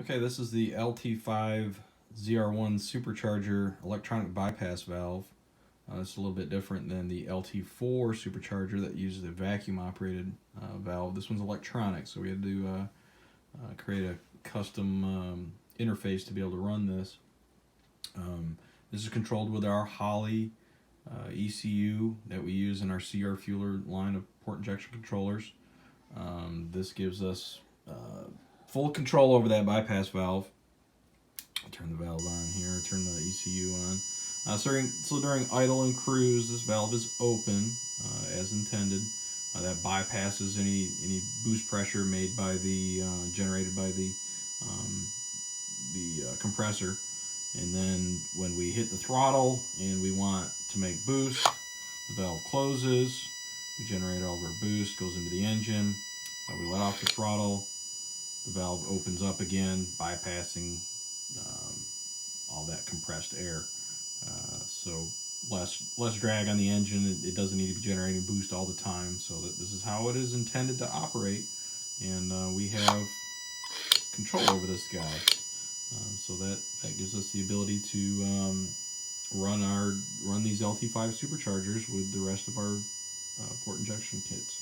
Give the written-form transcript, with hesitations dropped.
Okay, this is the LT5 ZR1Supercharger electronic bypass valve. It's a little bit different than the LT4 supercharger that uses a vacuum operated valve. This one's electronic, so we had to create a custom interface to be able to run this. This is controlled with our Holley ECU that we use in our CR Fueler line of port injection controllers. This gives us full control over that bypass valve. I'll turn the valve on here, turn the ECU on. So during idle and cruise, this valve is open as intended. That bypasses any boost pressure made by the generated by the compressor. And then when we hit the throttle and we want to make boost, the valve closes. We generate all of our boost, goes into the engine. We let off the throttle. The valve opens up again, bypassing all that compressed air. So less drag on the engine. It doesn't need to be generating boost all the time. So that this is how it is intended to operate, and we have control over this guy. So that gives us the ability to run these LT5 superchargers with the rest of our port injection kits.